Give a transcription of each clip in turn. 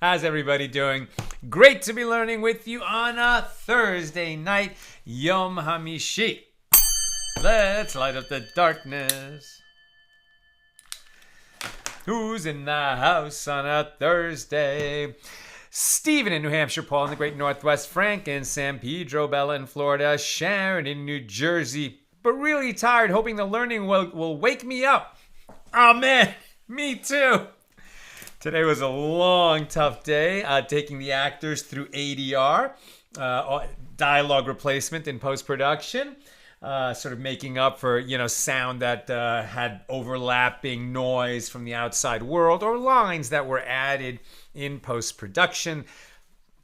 How's everybody doing? Great to be learning with you on a Thursday night, Yom Hamishi. Let's light up the darkness. Who's in the house on a Thursday? Stephen in New Hampshire, Paul in the Great Northwest, Frank in San Pedro, Bella in Florida, Sharon in New Jersey, but really tired, hoping the learning will wake me up. Oh man, me too. Today was a long, tough day, taking the actors through ADR, dialogue replacement in post-production, sort of making up for, sound that had overlapping noise from the outside world or lines that were added in post-production.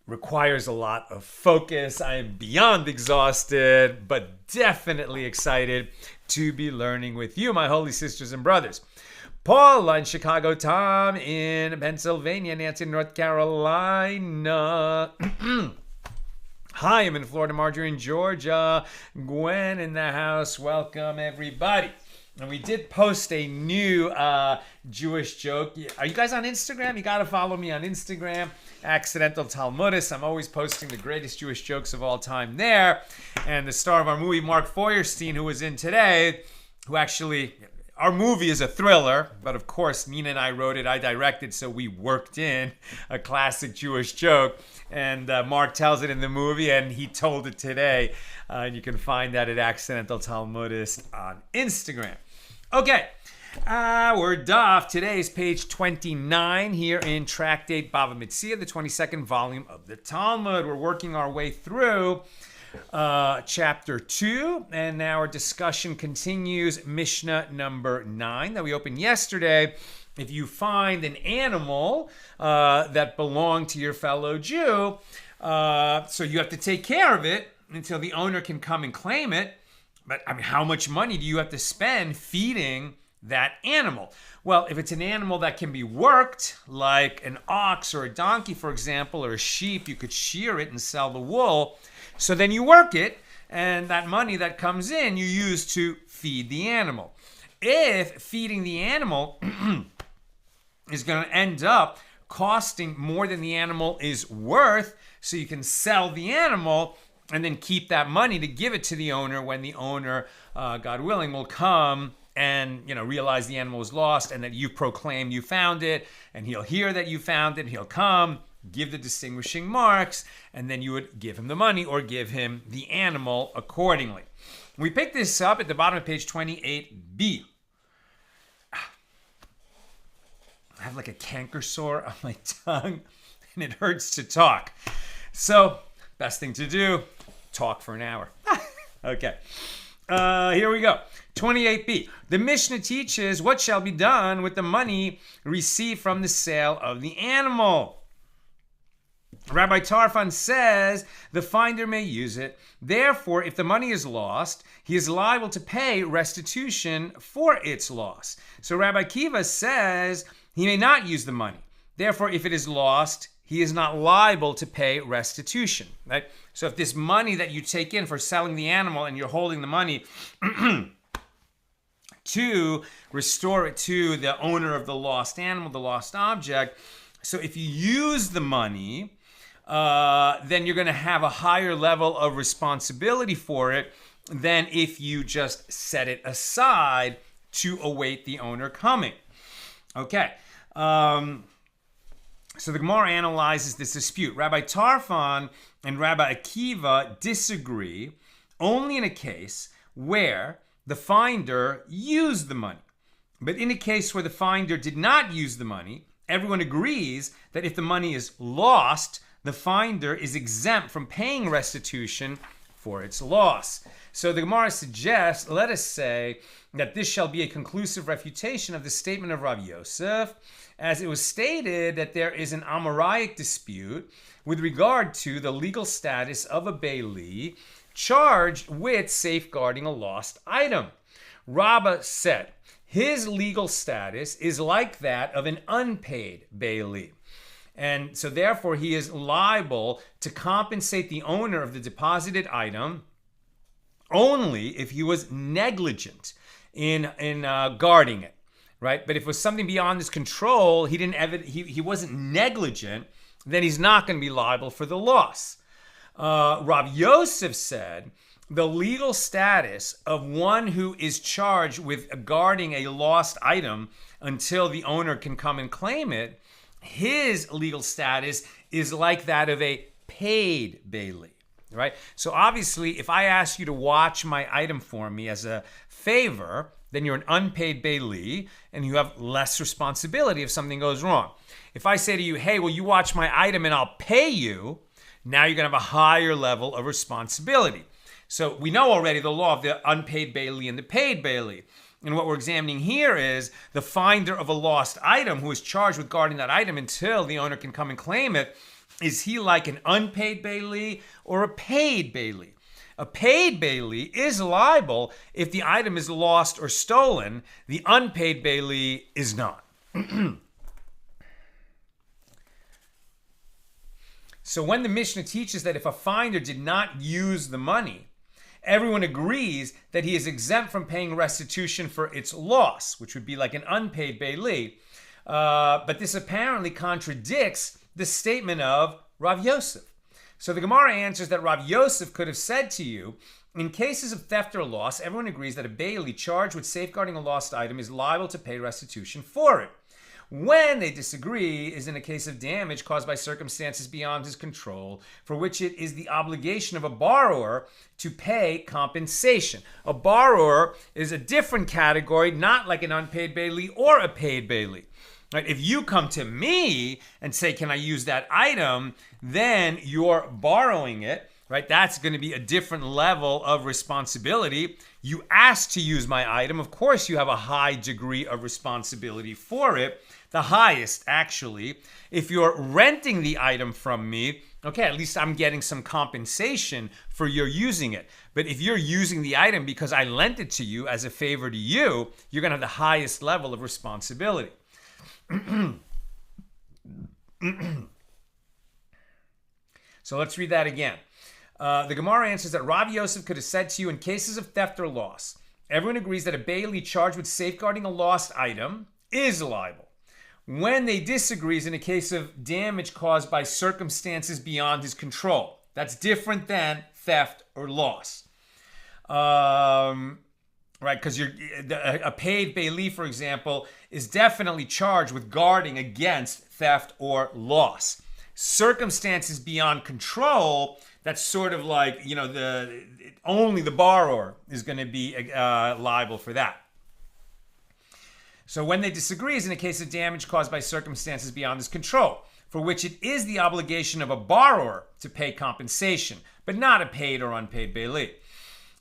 Requires a lot of focus. I am beyond exhausted, but definitely excited to be learning with you, my holy sisters and brothers. Paul in Chicago, Tom in Pennsylvania, Nancy in North Carolina. Hi, I'm in Florida, Marjorie in Georgia, Gwen in the house. Welcome, everybody. And we did post a new Jewish joke. Are you guys on Instagram? You got to follow me on Instagram, Accidental Talmudist. I'm always posting the greatest Jewish jokes of all time there. And the star of our movie, Mark Feuerstein, who was in today, who actually... Our movie is a thriller, but of course, Nina and I wrote it, I directed, so we worked in a classic Jewish joke. And Mark tells it in the movie, and he told it today. And you can find that at Accidental Talmudist on Instagram. Okay, we're daf. Today's page 29 here in Tractate Bava Metzia, the 22nd volume of the Talmud. We're working our way through chapter 2, and now our discussion continues. Mishna number 9 that we opened yesterday. If you find an animal that belonged to your fellow Jew, so you have to take care of it until the owner can come and claim it. But I mean, how much money do you have to spend feeding that animal? Well, if it's an animal that can be worked, like an ox or a donkey, for example, or a sheep, you could shear it and sell the wool. So then you work it, and that money that comes in, you use to feed the animal. If feeding the animal is going to end up costing more than the animal is worth, so you can sell the animal and then keep that money to give it to the owner when the owner, God willing, will come and realize the animal was lost and that you proclaim you found it, and he'll hear that you found it, he'll come, give the distinguishing marks, and then you would give him the money or give him the animal accordingly. We pick this up at the bottom of page 28b. I have like a canker sore on my tongue, and it hurts to talk. So, best thing to do, talk for an hour. Okay, here we go. 28b. The Mishnah teaches what shall be done with the money received from the sale of the animal. Rabbi Tarfon says the finder may use it. Therefore, if the money is lost, he is liable to pay restitution for its loss. So Rabbi Kiva says he may not use the money. Therefore, if it is lost, he is not liable to pay restitution. Right? So if this money that you take in for selling the animal and you're holding the money to restore it to the owner of the lost animal, the lost object, so if you use the money, then you're going to have a higher level of responsibility for it than if you just set it aside to await the owner coming. Okay. So the Gemara analyzes this dispute. Rabbi Tarfon and Rabbi Akiva disagree only in a case where the finder used the money. But in a case where the finder did not use the money, everyone agrees that if the money is lost, the finder is exempt from paying restitution for its loss. So the Gemara suggests, let us say, that this shall be a conclusive refutation of the statement of Rav Yosef, as it was stated that there is an Amoraic dispute with regard to the legal status of a bailee charged with safeguarding a lost item. Rabbah said his legal status is like that of an unpaid bailee. And so therefore he is liable to compensate the owner of the deposited item only if he was negligent in guarding it, right? But if it was something beyond his control, he wasn't negligent, then he's not going to be liable for the loss. Rav Yosef said the legal status of one who is charged with guarding a lost item until the owner can come and claim it, his legal status is like that of a paid bailee, right? So obviously, if I ask you to watch my item for me as a favor, then you're an unpaid bailee and you have less responsibility if something goes wrong. If I say to you, hey, will you watch my item and I'll pay you, now you're going to have a higher level of responsibility. So we know already the law of the unpaid bailee and the paid bailee. And what we're examining here is the finder of a lost item who is charged with guarding that item until the owner can come and claim it. Is he like an unpaid bailee or a paid bailee? A paid bailee is liable if the item is lost or stolen. The unpaid bailee is not. So when the Mishnah teaches that if a finder did not use the money, everyone agrees that he is exempt from paying restitution for its loss, which would be like an unpaid bailee. But this apparently contradicts the statement of Rav Yosef. So the Gemara answers that Rav Yosef could have said to you, in cases of theft or loss, everyone agrees that a bailee charged with safeguarding a lost item is liable to pay restitution for it. When they disagree is in a case of damage caused by circumstances beyond his control, for which it is the obligation of a borrower to pay compensation. A borrower is a different category, not like an unpaid bailee or a paid bailee. Right? If you come to me and say, can I use that item, then you're borrowing it. Right? That's going to be a different level of responsibility. You asked to use my item. Of course, you have a high degree of responsibility for it. The highest, actually. If you're renting the item from me, okay, at least I'm getting some compensation for your using it. But if you're using the item because I lent it to you as a favor to you, you're going to have the highest level of responsibility. So let's read that again. The Gemara answers that Rav Yosef could have said to you, in cases of theft or loss, everyone agrees that a bailee charged with safeguarding a lost item is liable. When they disagree is in a case of damage caused by circumstances beyond his control. That's different than theft or loss. Right, because a paid bailee, for example, is definitely charged with guarding against theft or loss. Circumstances beyond control, that's sort of like, only the borrower is going to be liable for that. So when they disagree is in a case of damage caused by circumstances beyond his control, for which it is the obligation of a borrower to pay compensation, but not a paid or unpaid bailee.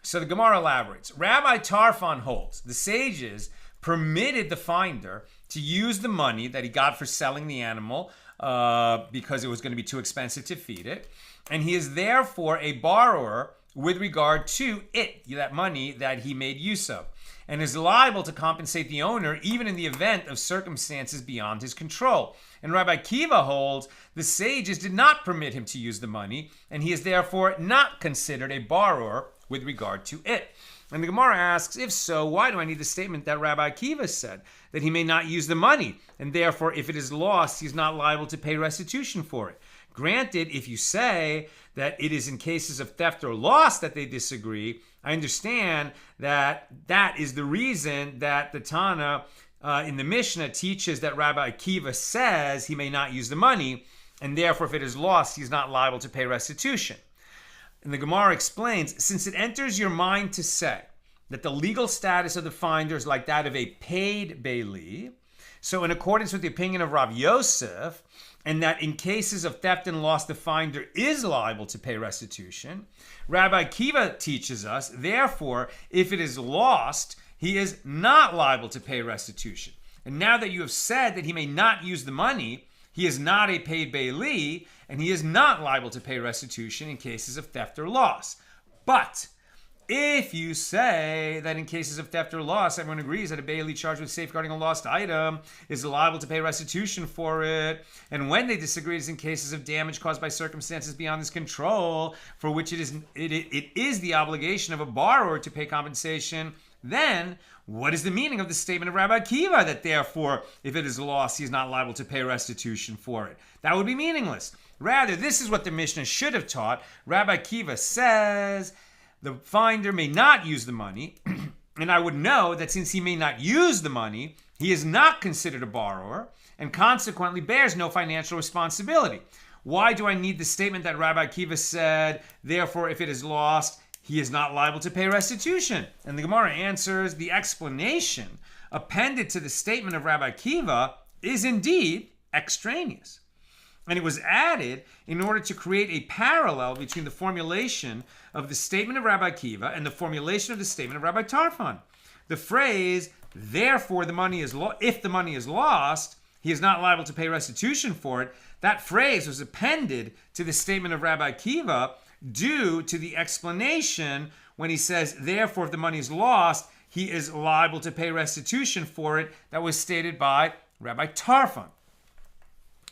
So the Gemara elaborates. Rabbi Tarfon holds the sages permitted the finder to use the money that he got for selling the animal because it was going to be too expensive to feed it, and he is therefore a borrower with regard to it, that money that he made use of, and is liable to compensate the owner even in the event of circumstances beyond his control. And Rabbi Akiva holds the sages did not permit him to use the money, and he is therefore not considered a borrower with regard to it. And the Gemara asks, if so, why do I need the statement that Rabbi Akiva said, that he may not use the money, and therefore if it is lost, he's not liable to pay restitution for it? Granted, if you say that it is in cases of theft or loss that they disagree, I understand that that is the reason that the Tana in the Mishnah teaches that Rabbi Akiva says he may not use the money, and therefore if it is lost, he's not liable to pay restitution. And the Gemara explains, since it enters your mind to say that the legal status of the finder is like that of a paid bailee, so in accordance with the opinion of Rav Yosef, and that in cases of theft and loss, the finder is liable to pay restitution, Rabbi Akiva teaches us, therefore, if it is lost, he is not liable to pay restitution. And now that you have said that he may not use the money, he is not a paid bailee, and he is not liable to pay restitution in cases of theft or loss. But if you say that in cases of theft or loss, everyone agrees that a bailee charged with safeguarding a lost item is liable to pay restitution for it, and when they disagree, it is in cases of damage caused by circumstances beyond his control, for which it is the obligation of a borrower to pay compensation, then what is the meaning of the statement of Rabbi Akiva that therefore, if it is lost, he is not liable to pay restitution for it? That would be meaningless. Rather, this is what the Mishnah should have taught. Rabbi Akiva says the finder may not use the money, and I would know that since he may not use the money, he is not considered a borrower, and consequently bears no financial responsibility. Why do I need the statement that Rabbi Akiva said, therefore, if it is lost, he is not liable to pay restitution? And the Gemara answers, the explanation appended to the statement of Rabbi Akiva is indeed extraneous. And it was added in order to create a parallel between the formulation of the statement of Rabbi Akiva and the formulation of the statement of Rabbi Tarfon. The phrase, therefore, if the money is lost, he is not liable to pay restitution for it, that phrase was appended to the statement of Rabbi Akiva due to the explanation when he says, therefore, if the money is lost, he is liable to pay restitution for it, that was stated by Rabbi Tarfon.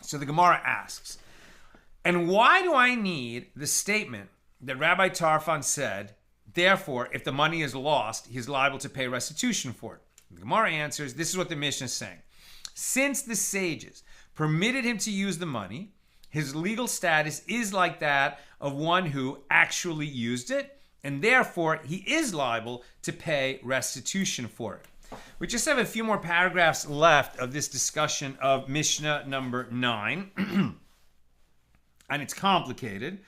So the Gemara asks, and why do I need the statement that Rabbi Tarfon said, therefore, if the money is lost, he is liable to pay restitution for it? The Gemara answers, this is what the Mishnah is saying. Since the sages permitted him to use the money, his legal status is like that of one who actually used it, and therefore he is liable to pay restitution for it. We just have a few more paragraphs left of this discussion of Mishnah number 9. And it's complicated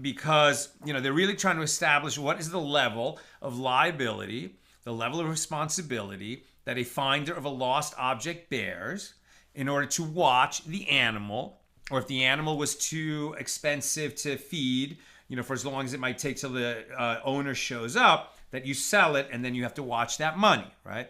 because, they're really trying to establish what is the level of liability, the level of responsibility that a finder of a lost object bears in order to watch the animal, or if the animal was too expensive to feed, for as long as it might take till the owner shows up, that you sell it and then you have to watch that money, right?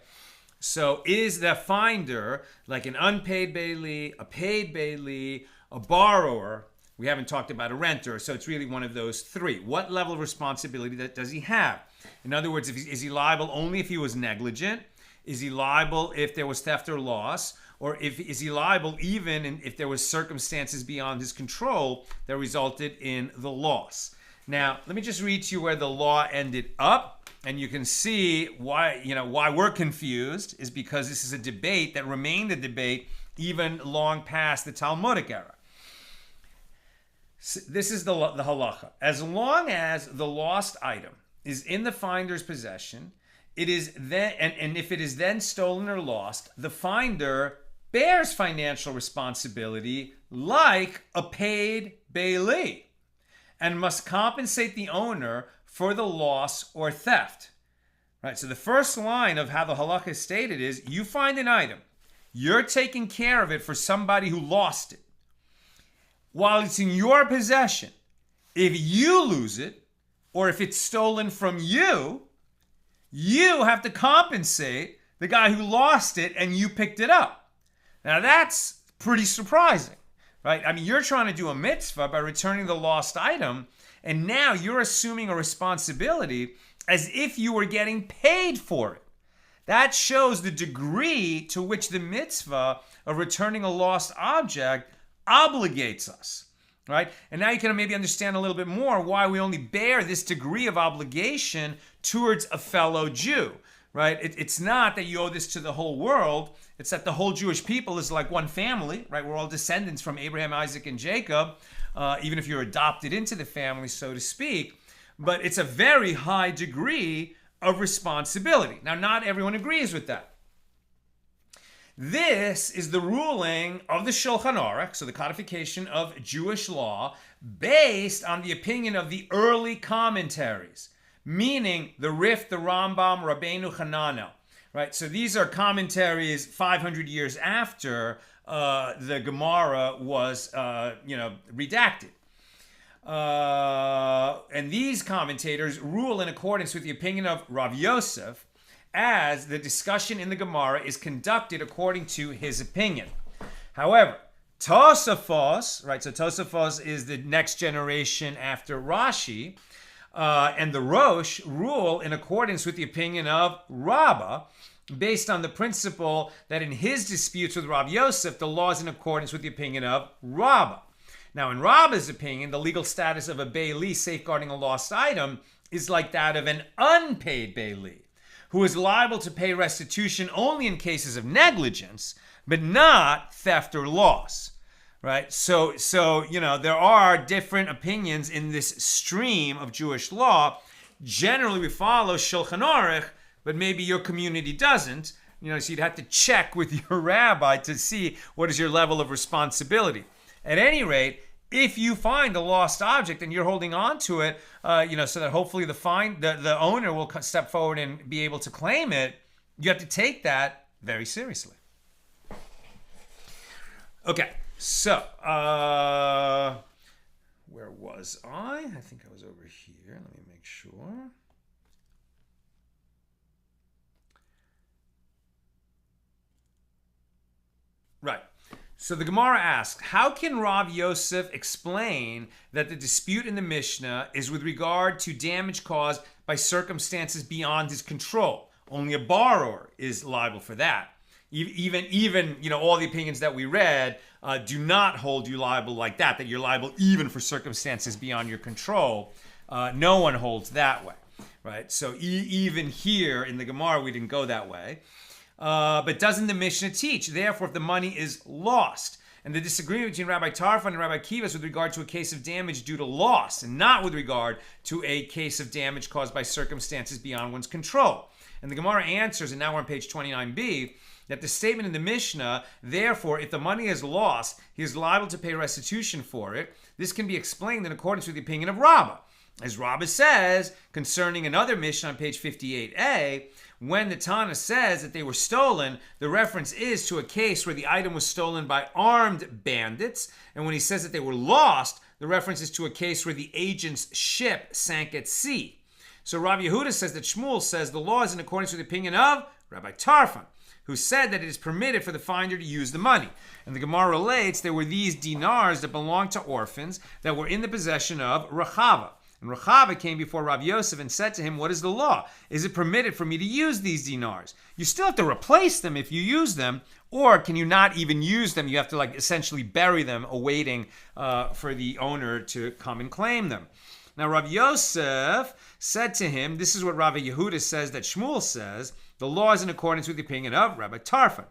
So is the finder like an unpaid bailee, a paid bailee, a borrower? We haven't talked about a renter, so it's really one of those three. What level of responsibility does he have? In other words, is he liable only if he was negligent? Is he liable if there was theft or loss? Or is he liable even if there was circumstances beyond his control that resulted in the loss? Now, let me just read to you where the law ended up. And you can see why we're confused is because this is a debate that remained a debate even long past the Talmudic era. So this is the halacha. As long as the lost item is in the finder's possession, it is then, and if it is then stolen or lost, the finder bears financial responsibility like a paid bailee and must compensate the owner for the loss or theft. Right, so the first line of how the halakha is stated is, you find an item, you're taking care of it for somebody who lost it. While it's in your possession, if you lose it, or if it's stolen from you, you have to compensate the guy who lost it and you picked it up. Now that's pretty surprising, right? I mean, you're trying to do a mitzvah by returning the lost item, and now you're assuming a responsibility as if you were getting paid for it. That shows the degree to which the mitzvah of returning a lost object obligates us, right? And now you can maybe understand a little bit more why we only bear this degree of obligation towards a fellow Jew, right? It's not that you owe this to the whole world. It's that the whole Jewish people is like one family, right? We're all descendants from Abraham, Isaac, and Jacob. Even if you're adopted into the family, so to speak. But it's a very high degree of responsibility. Now, not everyone agrees with that. This is the ruling of the Shulchan Aruch, so the codification of Jewish law, based on the opinion of the early commentaries, meaning the Rif, the Rambam, Rabbeinu Hananel. Right, so these are commentaries 500 years after the Gemara was, redacted. And these commentators rule in accordance with the opinion of Rav Yosef, as the discussion in the Gemara is conducted according to his opinion. However, Tosafos, right, so Tosafos is the next generation after Rashi, and the Rosh rule in accordance with the opinion of Rabbah, based on the principle that in his disputes with Rav Yosef, the law is in accordance with the opinion of Rabbah. Now, in Rabbah's opinion, the legal status of a bailee safeguarding a lost item is like that of an unpaid bailee, who is liable to pay restitution only in cases of negligence, but not theft or loss. Right? So there are different opinions in this stream of Jewish law. Generally, we follow Shulchan Aruch, but maybe your community doesn't. So you'd have to check with your rabbi to see what is your level of responsibility. At any rate, if you find a lost object and you're holding on to it, so that hopefully the owner will step forward and be able to claim it, you have to take that very seriously. Okay, so where was I? I think I was over here. Let me make sure. Right. So the Gemara asks, how can Rav Yosef explain that the dispute in the Mishnah is with regard to damage caused by circumstances beyond his control? Only a borrower is liable for that. Even all the opinions that we read do not hold you liable like that you're liable even for circumstances beyond your control. No one holds that way, right? So even here in the Gemara, we didn't go that way. But doesn't the Mishnah teach, therefore, if the money is lost? And the disagreement between Rabbi Tarfon and Rabbi Kiva is with regard to a case of damage due to loss, and not with regard to a case of damage caused by circumstances beyond one's control. And the Gemara answers, and now we're on page 29b, that the statement in the Mishnah, therefore, if the money is lost, he is liable to pay restitution for it. This can be explained in accordance with the opinion of Rabbah. As Rabbah says, concerning another Mishnah on page 58a, when the Tana says that they were stolen, the reference is to a case where the item was stolen by armed bandits. And when he says that they were lost, the reference is to a case where the agent's ship sank at sea. So Rav Yehuda says that Shmuel says the law is in accordance with the opinion of Rabbi Tarfon, who said that it is permitted for the finder to use the money. And the Gemara relates there were these dinars that belonged to orphans that were in the possession of Rechava. And Rechava came before Rav Yosef and said to him, what is the law? Is it permitted for me to use these dinars? You still have to replace them if you use them, or can you not even use them? You have to essentially bury them, awaiting for the owner to come and claim them. Now Rav Yosef said to him, this is what Rav Yehuda says that Shmuel says, the law is in accordance with the opinion of Rabbi Tarfon.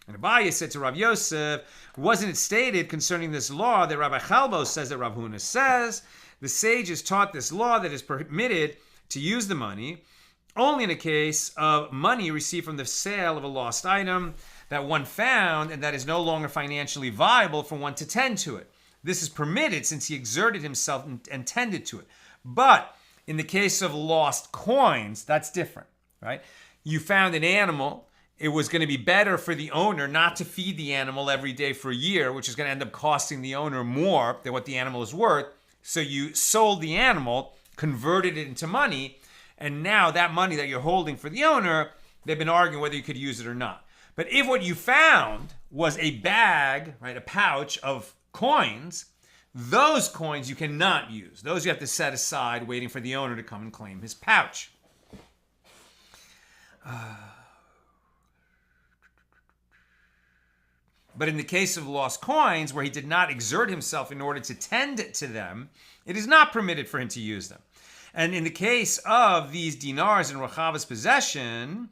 And Abaye said to Rav Yosef, wasn't it stated concerning this law that Rabbi Chalbo says that Rav Huna says? The sages taught this law that is permitted to use the money only in a case of money received from the sale of a lost item that one found and that is no longer financially viable for one to tend to it. This is permitted since he exerted himself and tended to it. But in the case of lost coins, that's different, right? You found an animal. It was going to be better for the owner not to feed the animal every day for a year, which is going to end up costing the owner more than what the animal is worth. So you sold the animal, converted it into money, and now that money that you're holding for the owner, they've been arguing whether you could use it or not. But if what you found was a bag, right, a pouch of coins, those coins you cannot use. Those you have to set aside, waiting for the owner to come and claim his pouch. But in the case of lost coins, where he did not exert himself in order to tend to them, it is not permitted for him to use them. And in the case of these dinars in Rechava's possession,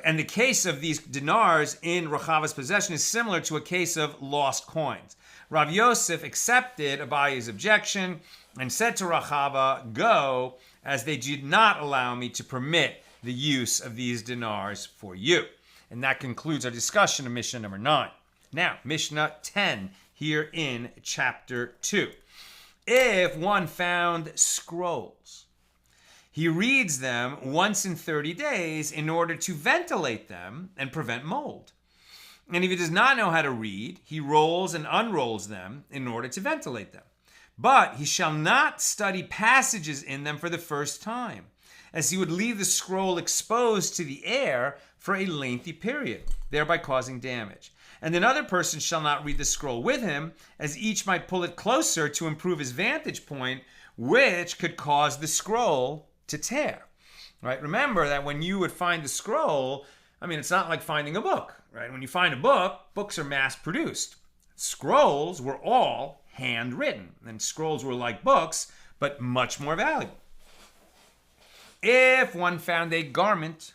and the case of these dinars in Rechava's possession is similar to a case of lost coins. Rav Yosef accepted Abaye's objection and said to Rechava, go, as they did not allow me to permit the use of these dinars for you. And that concludes our discussion of Mishnah number 9. Now, Mishnah 10 here in chapter 2. If one found scrolls, he reads them once in 30 days in order to ventilate them and prevent mold. And if he does not know how to read, he rolls and unrolls them in order to ventilate them. But he shall not study passages in them for the first time, as he would leave the scroll exposed to the air for a lengthy period, thereby causing damage. And another person shall not read the scroll with him, as each might pull it closer to improve his vantage point, which could cause the scroll to tear. Right? Remember that when you would find the scroll, it's not like finding a book. Right? When you find a book, books are mass-produced. Scrolls were all handwritten, and scrolls were like books, but much more valuable. If one found a garment,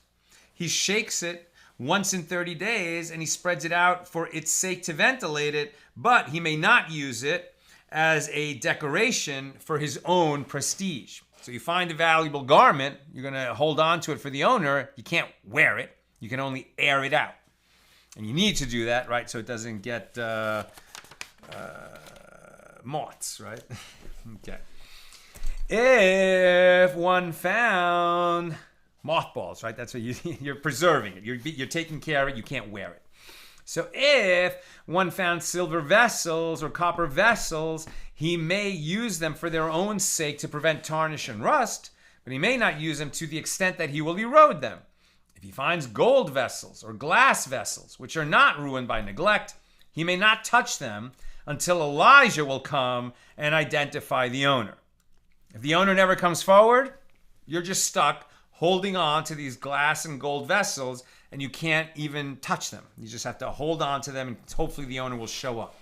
he shakes it once in 30 days, and he spreads it out for its sake to ventilate it, but he may not use it as a decoration for his own prestige. So you find a valuable garment, you're going to hold on to it for the owner. You can't wear it. You can only air it out. And you need to do that, right, so it doesn't get moths, right? Okay. If one found mothballs, right? That's what you're preserving it. You're taking care of it. You can't wear it. So if one found silver vessels or copper vessels, he may use them for their own sake to prevent tarnish and rust, but he may not use them to the extent that he will erode them. If he finds gold vessels or glass vessels, which are not ruined by neglect, he may not touch them until Elijah will come and identify the owner. If the owner never comes forward, you're just stuck holding on to these glass and gold vessels, and you can't even touch them. You just have to hold on to them, and hopefully the owner will show up.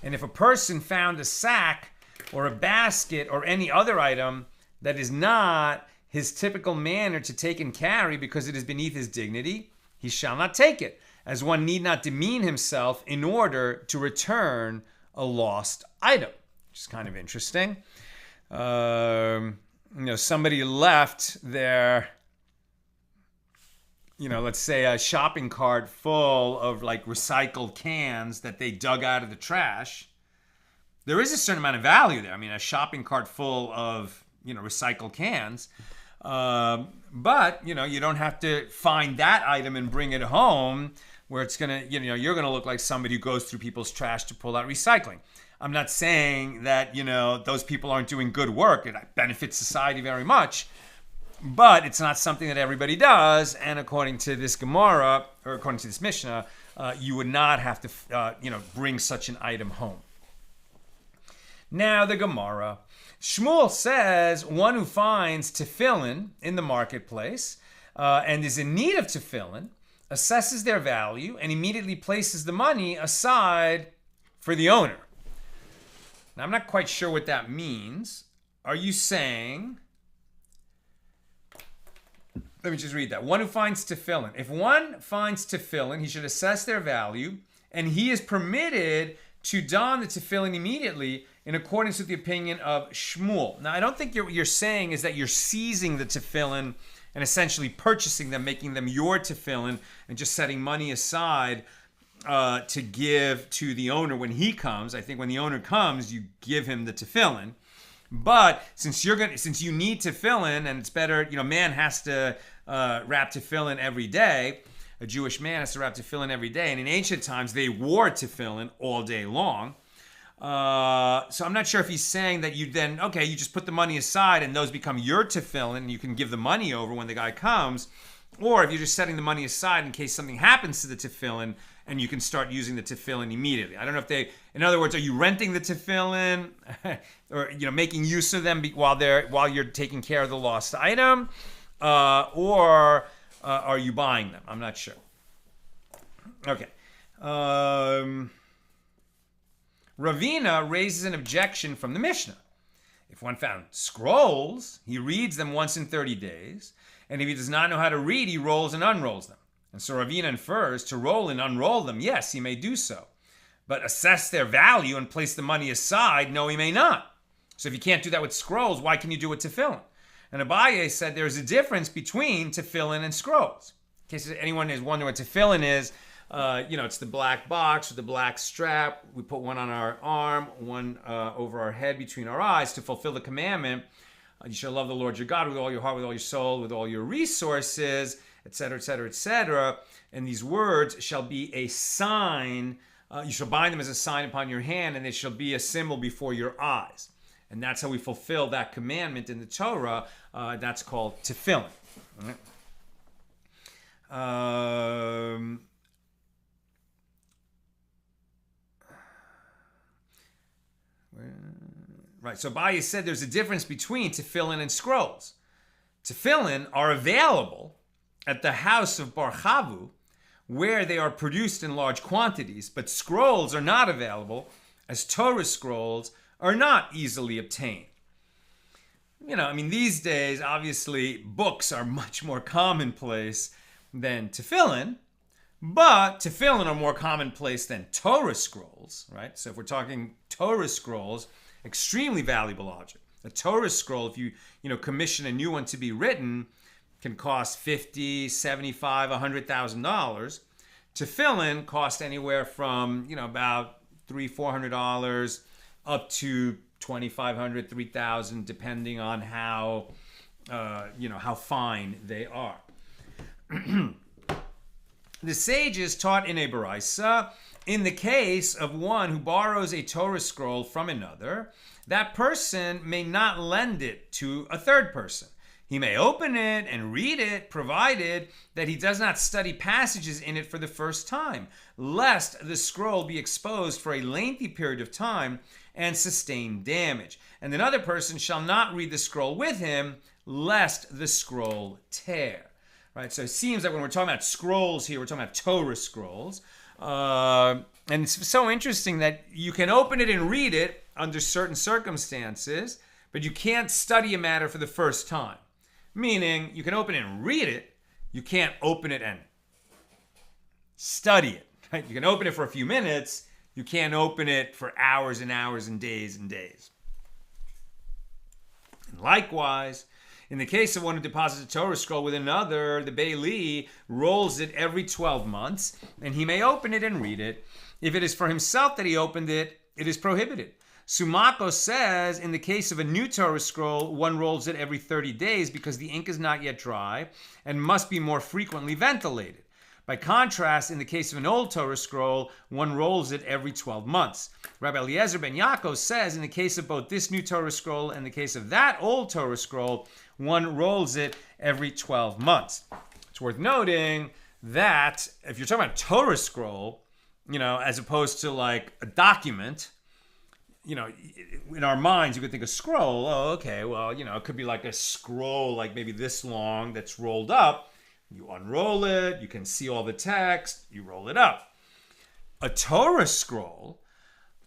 And if a person found a sack or a basket or any other item that is not his typical manner to take and carry because it is beneath his dignity, he shall not take it, as one need not demean himself in order to return a lost item, which is kind of interesting. Somebody left their, let's say a shopping cart full of like recycled cans that they dug out of the trash. There is a certain amount of value there. A shopping cart full of, recycled cans. But, you don't have to find that item and bring it home where it's going to, you're going to look like somebody who goes through people's trash to pull out recycling. I'm not saying that, those people aren't doing good work. It benefits society very much. But it's not something that everybody does. And according to this Gemara, or according to this Mishnah, you would not have to, bring such an item home. Now the Gemara. Shmuel says one who finds tefillin in the marketplace and is in need of tefillin assesses their value and immediately places the money aside for the owner. Now, I'm not quite sure what that means. Are you saying... Let me just read that. One who finds tefillin. If one finds tefillin, he should assess their value, and he is permitted to don the tefillin immediately in accordance with the opinion of Shmuel. Now, I don't think what you're saying is that you're seizing the tefillin and essentially purchasing them, making them your tefillin, and just setting money aside to give to the owner when he comes. I think when the owner comes, you give him the tefillin. But since you need tefillin, and it's better, man has to wrap tefillin every day. A Jewish man has to wrap tefillin every day, and in ancient times they wore tefillin all day long. So I'm not sure if he's saying that you just put the money aside and those become your tefillin and you can give the money over when the guy comes, or if you're just setting the money aside in case something happens to the tefillin and you can start using the tefillin immediately. I don't know if in other words, are you renting the tefillin or making use of them while you're taking care of the lost item, or are you buying them? I'm not sure. Okay. Ravina raises an objection from the Mishnah. If one found scrolls, he reads them once in 30 days, and if he does not know how to read, he rolls and unrolls them. And so Ravina infers to roll and unroll them. Yes, he may do so. But assess their value and place the money aside, no, he may not. So if you can't do that with scrolls, why can you do it with tefillin? And Abaye said there's a difference between tefillin and scrolls. case anyone is wondering what tefillin is, it's the black box with the black strap. We put one on our arm, one over our head between our eyes to fulfill the commandment. You shall love the Lord your God with all your heart, with all your soul, with all your resources, etc., etc., etc. And these words shall be a sign. You shall bind them as a sign upon your hand, and they shall be a symbol before your eyes. And that's how we fulfill that commandment in the Torah. That's called tefillin. Right, so Bava said there's a difference between tefillin and scrolls. Tefillin are available at the house of Bar Chavu, where they are produced in large quantities, but scrolls are not available, as Torah scrolls are not easily obtained. These days, obviously, books are much more commonplace than tefillin, but tefillin are more commonplace than Torah scrolls, right? So if we're talking Torah scrolls, extremely valuable object. A Torah scroll, if you commission a new one to be written, can cost $50,000, $75,000, $100,000. Tefillin cost anywhere from about $300-$400 up to $2,500, $3,000, depending on how fine they are. The sages taught in a baraisa, in the case of one who borrows a Torah scroll from another, that person may not lend it to a third person. He may open it and read it, provided that he does not study passages in it for the first time, lest the scroll be exposed for a lengthy period of time and sustain damage. And another person shall not read the scroll with him, lest the scroll tear. Right? So it seems like when we're talking about scrolls here, we're talking about Torah scrolls. And it's so interesting that you can open it and read it under certain circumstances, but you can't study a matter for the first time. Meaning, you can open it and read it, you can't open it and study it. Right? You can open it for a few minutes, you can't open it for hours and hours and days and days. And likewise, in the case of one who deposits a Torah scroll with another, the bailee rolls it every 12 months, and he may open it and read it. If it is for himself that he opened it, it is prohibited. Sumako says, in the case of a new Torah scroll, one rolls it every 30 days because the ink is not yet dry and must be more frequently ventilated. By contrast, in the case of an old Torah scroll, one rolls it every 12 months. Rabbi Eliezer ben Yaakov says, in the case of both this new Torah scroll and the case of that old Torah scroll, one rolls it every 12 months. It's worth noting that if you're talking about Torah scroll, as opposed to like a document, in our minds, you could think a scroll. Oh, okay, well, it could be like a scroll, like maybe this long that's rolled up. You unroll it, you can see all the text, you roll it up. A Torah scroll,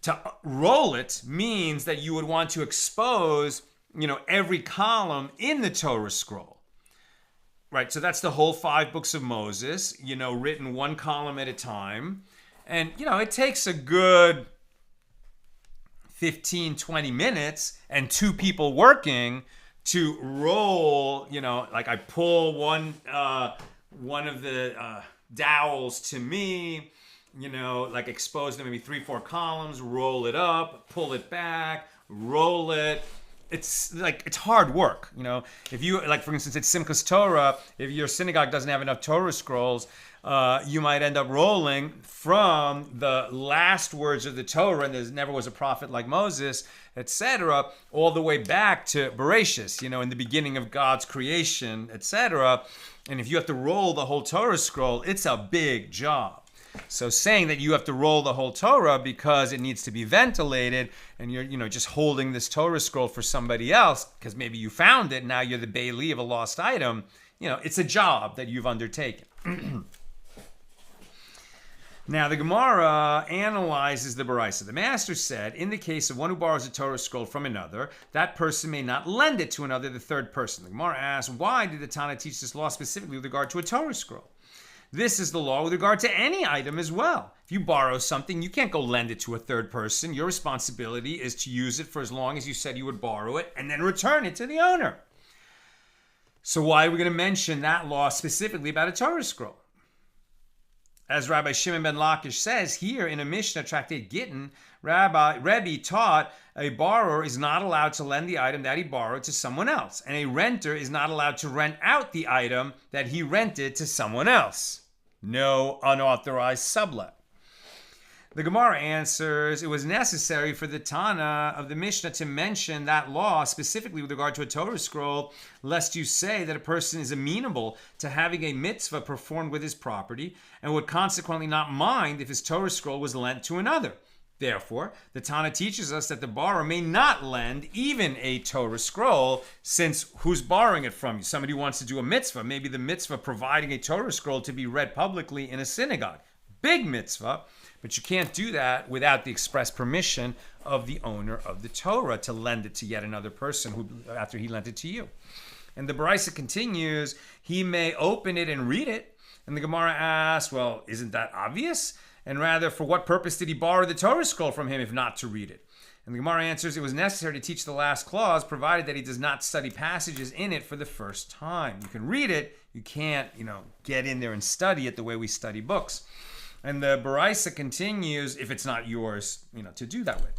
to roll it means that you would want to expose, every column in the Torah scroll. Right, so that's the whole 5 books of Moses, written one column at a time. And, it takes a good 15, 20 minutes and 2 people working to roll, like I pull one of the dowels to me, like expose them maybe 3-4 columns, roll it up, pull it back, roll it. It's hard work, If you, like for instance, at Simchas Torah, if your synagogue doesn't have enough Torah scrolls, you might end up rolling from the last words of the Torah, and there never was a prophet like Moses, etc., all the way back to Bereshis, in the beginning of God's creation, etc. And if you have to roll the whole Torah scroll, it's a big job. So saying that you have to roll the whole Torah because it needs to be ventilated, and you're just holding this Torah scroll for somebody else because maybe you found it, now you're the bailee of a lost item, it's a job that you've undertaken. Now, the Gemara analyzes the baraisa. The master said, in the case of one who borrows a Torah scroll from another, that person may not lend it to another, the third person. The Gemara asks, why did the Tana teach this law specifically with regard to a Torah scroll? This is the law with regard to any item as well. If you borrow something, you can't go lend it to a third person. Your responsibility is to use it for as long as you said you would borrow it and then return it to the owner. So why are we going to mention that law specifically about a Torah scroll? As Rabbi Shimon ben Lakish says here in a Mishna tractate Gittin, Rebbe taught a borrower is not allowed to lend the item that he borrowed to someone else, and a renter is not allowed to rent out the item that he rented to someone else. No unauthorized sublet. The Gemara answers, it was necessary for the Tana of the Mishnah to mention that law specifically with regard to a Torah scroll, lest you say that a person is amenable to having a mitzvah performed with his property and would consequently not mind if his Torah scroll was lent to another. Therefore, the Tana teaches us that the borrower may not lend even a Torah scroll, since who's borrowing it from you? Somebody who wants to do a mitzvah, maybe the mitzvah providing a Torah scroll to be read publicly in a synagogue. Big mitzvah. But you can't do that without the express permission of the owner of the Torah to lend it to yet another person who, after he lent it to you. And the Baraisa continues, he may open it and read it. And the Gemara asks, well, isn't that obvious? And rather, for what purpose did he borrow the Torah scroll from him if not to read it? And the Gemara answers, it was necessary to teach the last clause, provided that he does not study passages in it for the first time. You can read it, you can't, get in there and study it the way we study books. And the Baraisa continues, if it's not yours, to do that with.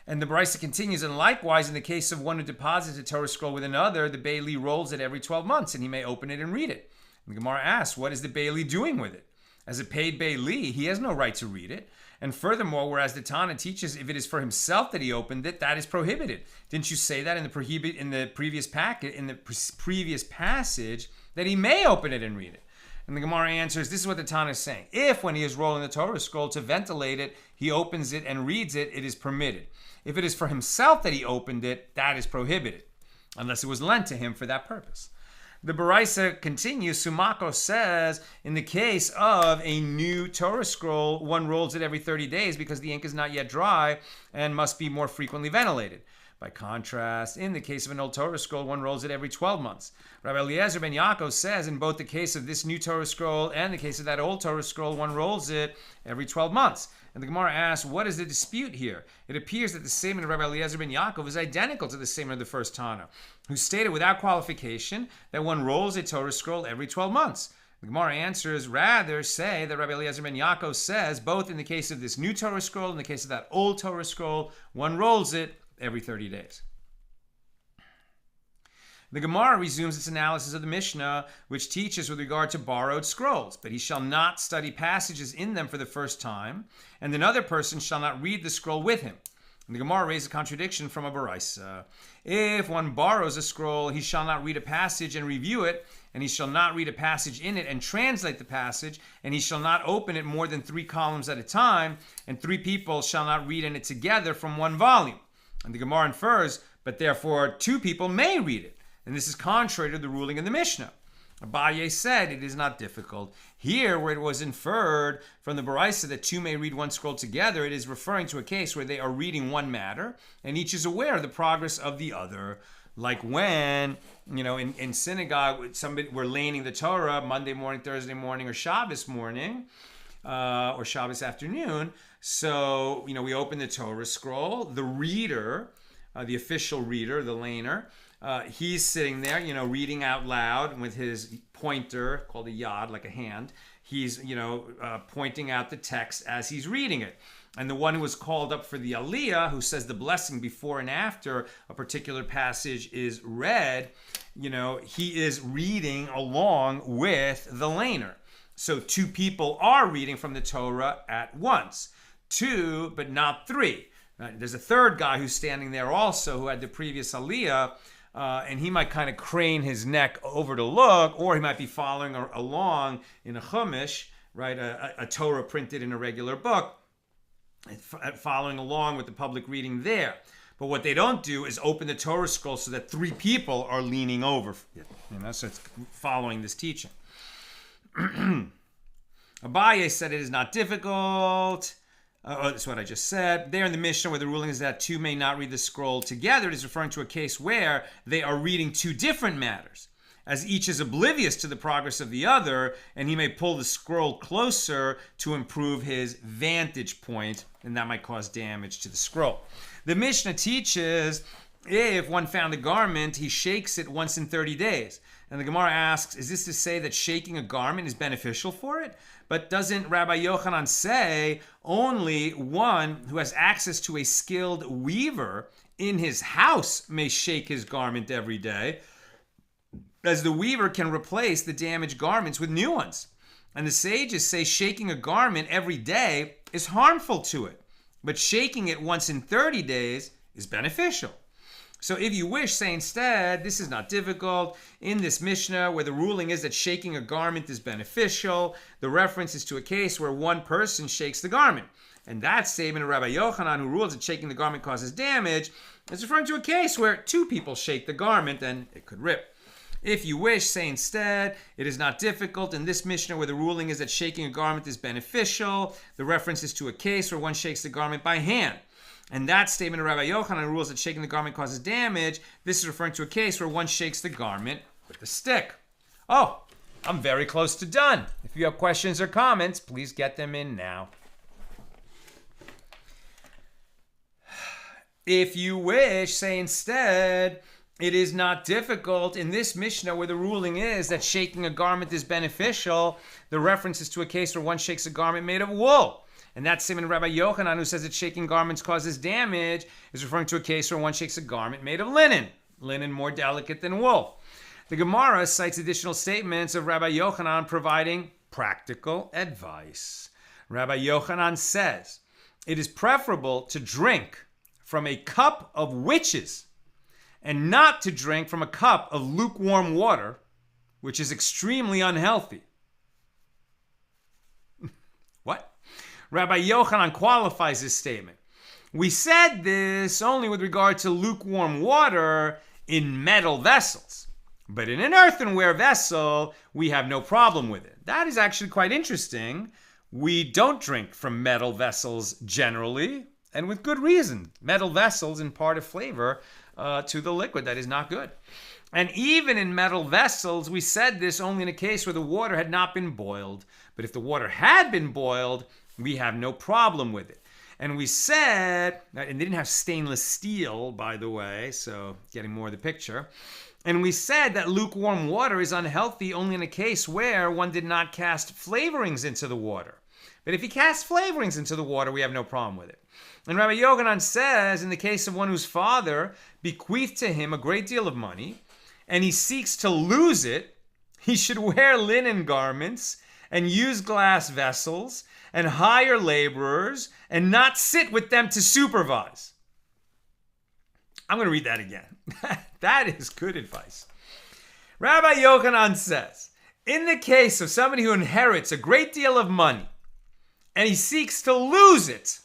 And the Baraisa continues, and likewise, in the case of one who deposits a Torah scroll with another, the bailee rolls it every 12 months, and he may open it and read it. And the Gemara asks, what is the bailee doing with it? As a paid bailee, he has no right to read it. And furthermore, whereas the Tana teaches if it is for himself that he opened it, that is prohibited. Didn't you say that in the previous passage that he may open it and read it? And the Gemara answers, this is what the Tana is saying. If, when he is rolling the Torah scroll to ventilate it, he opens it and reads it, it is permitted. If it is for himself that he opened it, that is prohibited, unless it was lent to him for that purpose. The Baraisa continues, Sumako says, in the case of a new Torah scroll, one rolls it every 30 days because the ink is not yet dry and must be more frequently ventilated. By contrast, in the case of an old Torah scroll, one rolls it every 12 months. Rabbi Eliezer ben Yaakov says in both the case of this new Torah scroll and the case of that old Torah scroll, one rolls it every 12 months. And the Gemara asks, what is the dispute here? It appears that the statement of Rabbi Eliezer ben Yaakov is identical to the statement of the first Tana, who stated without qualification that one rolls a Torah scroll every 12 months. The Gemara answers, rather say that Rabbi Eliezer ben Yaakov says, both in the case of this new Torah scroll and the case of that old Torah scroll, one rolls it every 30 days. The Gemara resumes its analysis of the Mishnah, which teaches with regard to borrowed scrolls, but he shall not study passages in them for the first time, and another person shall not read the scroll with him. And the Gemara raises a contradiction from a Baraisa. If one borrows a scroll, he shall not read a passage and review it, and he shall not read a passage in it and translate the passage, and he shall not open it more than 3 columns at a time, and 3 people shall not read in it together from one volume. And the Gemara infers, but therefore 2 people may read it. And this is contrary to the ruling in the Mishnah. Abaye said it is not difficult. Here, where it was inferred from the Baraisa that 2 may read one scroll together, it is referring to a case where they are reading one matter, and each is aware of the progress of the other. Like when, in synagogue, we're laning the Torah Monday morning, Thursday morning, or Shabbos morning, or Shabbos afternoon. So, we open the Torah scroll. The reader, the official reader, the laner, he's sitting there, reading out loud with his pointer, called a yad, like a hand. He's, pointing out the text as he's reading it. And the one who was called up for the aliyah, who says the blessing before and after a particular passage is read, he is reading along with the laner. So 2 people are reading from the Torah at once. 2, but not 3. There's a third guy who's standing there also who had the previous aliyah, and he might kind of crane his neck over to look, or he might be following along in a chumash, right, a Torah printed in a regular book, following along with the public reading there. But what they don't do is open the Torah scroll so that 3 people are leaning over it, so it's following this teaching. Abaye said it is not difficult. That's what I just said. There in the Mishnah, where the ruling is that 2 may not read the scroll together, it is referring to a case where they are reading 2 different matters, as each is oblivious to the progress of the other, and he may pull the scroll closer to improve his vantage point, and that might cause damage to the scroll. The Mishnah teaches if one found a garment, he shakes it once in 30 days. And the Gemara asks, is this to say that shaking a garment is beneficial for it? But doesn't Rabbi Yochanan say only one who has access to a skilled weaver in his house may shake his garment every day, as the weaver can replace the damaged garments with new ones? And the sages say shaking a garment every day is harmful to it, but shaking it once in 30 days is beneficial. So if you wish, say instead, this is not difficult. In this Mishnah, where the ruling is that shaking a garment is beneficial, the reference is to a case where one person shakes the garment. And that statement of Rabbi Yochanan, who rules that shaking the garment causes damage, is referring to a case where two people shake the garment and it could rip. If you wish, say instead, it is not difficult. In this Mishnah, where the ruling is that shaking a garment is beneficial, the reference is to a case where one shakes the garment by hand. And that statement of Rabbi Yochanan rules that shaking the garment causes damage. This is referring to a case where one shakes the garment with a stick. Oh, I'm very close to done. If you have questions or comments, please get them in now. If you wish, say instead, it is not difficult. In this Mishnah, where the ruling is that shaking a garment is beneficial, the reference is to a case where one shakes a garment made of wool. And that statement of Rabbi Yochanan, who says that shaking garments causes damage, is referring to a case where one shakes a garment made of linen. Linen more delicate than wool. The Gemara cites additional statements of Rabbi Yochanan providing practical advice. Rabbi Yochanan says, it is preferable to drink from a cup of witches and not to drink from a cup of lukewarm water, which is extremely unhealthy. What? Rabbi Yochanan qualifies this statement. We said this only with regard to lukewarm water in metal vessels, but in an earthenware vessel, we have no problem with it. That is actually quite interesting. We don't drink from metal vessels generally, and with good reason. Metal vessels impart a flavor to the liquid that is not good. And even in metal vessels, we said this only in a case where the water had not been boiled. But if the water had been boiled, we have no problem with it. And we said, and they didn't have stainless steel, by the way, so getting more of the picture. And we said that lukewarm water is unhealthy only in a case where one did not cast flavorings into the water. But if he casts flavorings into the water, we have no problem with it. And Rabbi Yochanan says, in the case of one whose father bequeathed to him a great deal of money, and he seeks to lose it, he should wear linen garments and use glass vessels and hire laborers and not sit with them to supervise. I'm going to read that again. That is good advice. Rabbi Yochanan says, in the case of somebody who inherits a great deal of money and he seeks to lose it,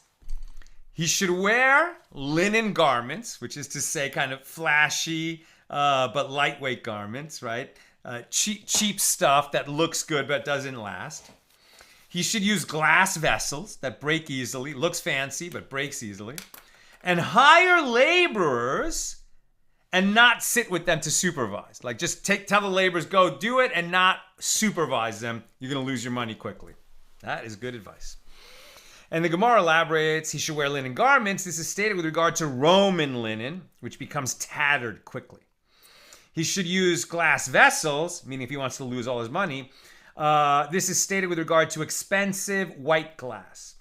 he should wear linen garments, which is to say kind of flashy but lightweight garments, right? Cheap stuff that looks good but doesn't last. He should use glass vessels that break easily, looks fancy but breaks easily, and hire laborers and not sit with them to supervise. Like just tell the laborers, go do it and not supervise them. You're going to lose your money quickly. That is good advice. And the Gemara elaborates, he should wear linen garments. This is stated with regard to Roman linen, which becomes tattered quickly. He should use glass vessels, meaning if he wants to lose all his money. This is stated with regard to expensive white glass.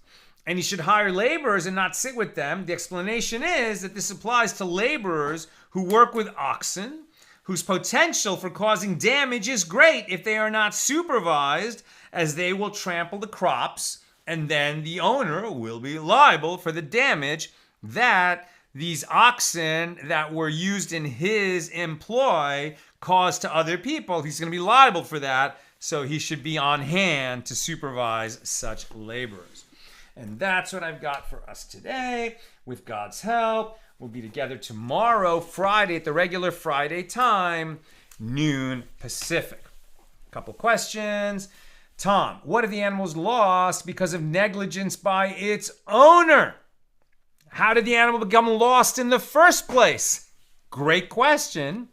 And he should hire laborers and not sit with them. The explanation is that this applies to laborers who work with oxen, whose potential for causing damage is great if they are not supervised, as they will trample the crops, and then the owner will be liable for the damage that these oxen that were used in his employ caused to other people. He's going to be liable for that, so he should be on hand to supervise such laborers. And that's what I've got for us today. With God's help, we'll be together tomorrow, Friday, at the regular Friday time, noon Pacific. Couple questions. Tom, what if the animal's lost because of negligence by its owner? How did the animal become lost in the first place? Great question.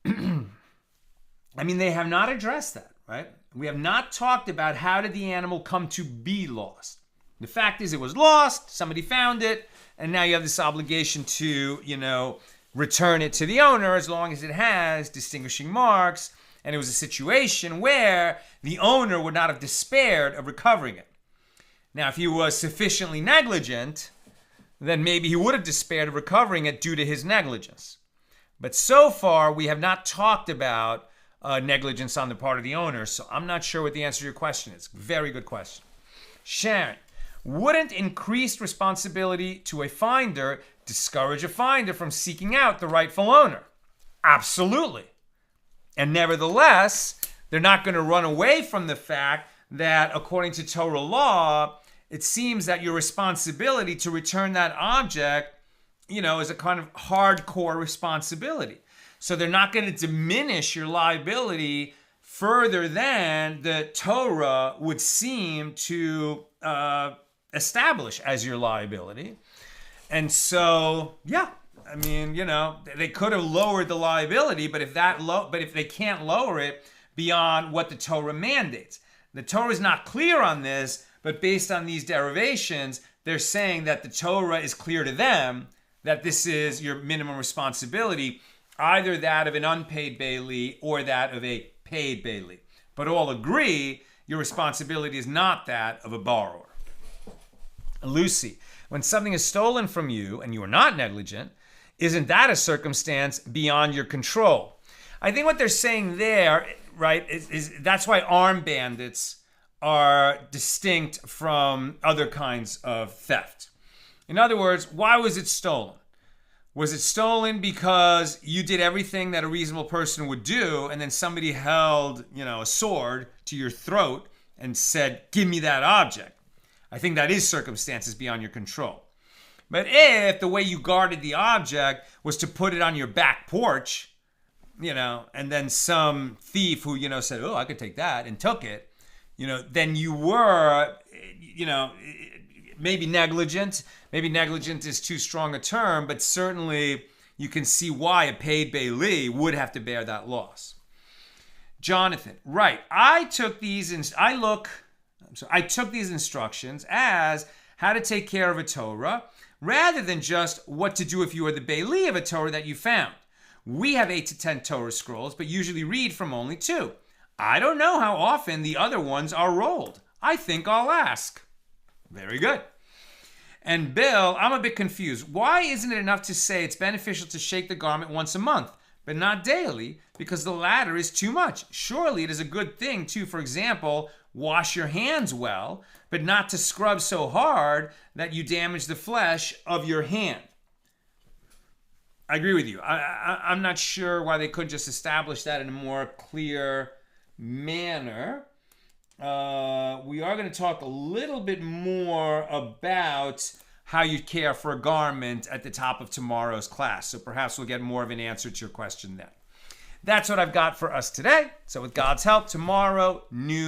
I mean, they have not addressed that, right? We have not talked about how did the animal come to be lost. The fact is it was lost, somebody found it, and now you have this obligation to, return it to the owner as long as it has distinguishing marks, and it was a situation where the owner would not have despaired of recovering it. Now, if he was sufficiently negligent, then maybe he would have despaired of recovering it due to his negligence. But so far, we have not talked about negligence on the part of the owner, so I'm not sure what the answer to your question is. Very good question. Sharon, wouldn't increased responsibility to a finder discourage a finder from seeking out the rightful owner? Absolutely. And nevertheless, they're not going to run away from the fact that according to Torah law, it seems that your responsibility to return that object, is a kind of hardcore responsibility. So they're not going to diminish your liability further than the Torah would seem to establish as your liability. And so, they could have lowered the liability, but if they can't lower it beyond what the Torah mandates. The Torah is not clear on this, but based on these derivations, they're saying that the Torah is clear to them that this is your minimum responsibility, either that of an unpaid bailee or that of a paid bailee. But all agree your responsibility is not that of a borrower. Lucy, when something is stolen from you and you are not negligent, isn't that a circumstance beyond your control? I think what they're saying there, right, is that's why armed bandits are distinct from other kinds of theft. In other words, why was it stolen? Was it stolen because you did everything that a reasonable person would do, and then somebody held, a sword to your throat and said, "Give me that object"? I think that is circumstances beyond your control. But if the way you guarded the object was to put it on your back porch, and then some thief who, said, "Oh, I could take that," and took it, then you were, maybe negligent. Maybe negligent is too strong a term, but certainly you can see why a paid bailee would have to bear that loss. Jonathan, right. I took these instructions as how to take care of a Torah rather than just what to do if you are the bailee of a Torah that you found. We have 8 to 10 Torah scrolls, but usually read from only 2. I don't know how often the other ones are rolled. I think I'll ask. Very good. And Bill, I'm a bit confused. Why isn't it enough to say it's beneficial to shake the garment once a month, but not daily, because the latter is too much? Surely it is a good thing to, for example, wash your hands well, but not to scrub so hard that you damage the flesh of your hand. I agree with you. I'm not sure why they couldn't just establish that in a more clear manner. We are going to talk a little bit more about how you care for a garment at the top of tomorrow's class. So perhaps we'll get more of an answer to your question then. That's what I've got for us today. So with God's help, tomorrow, new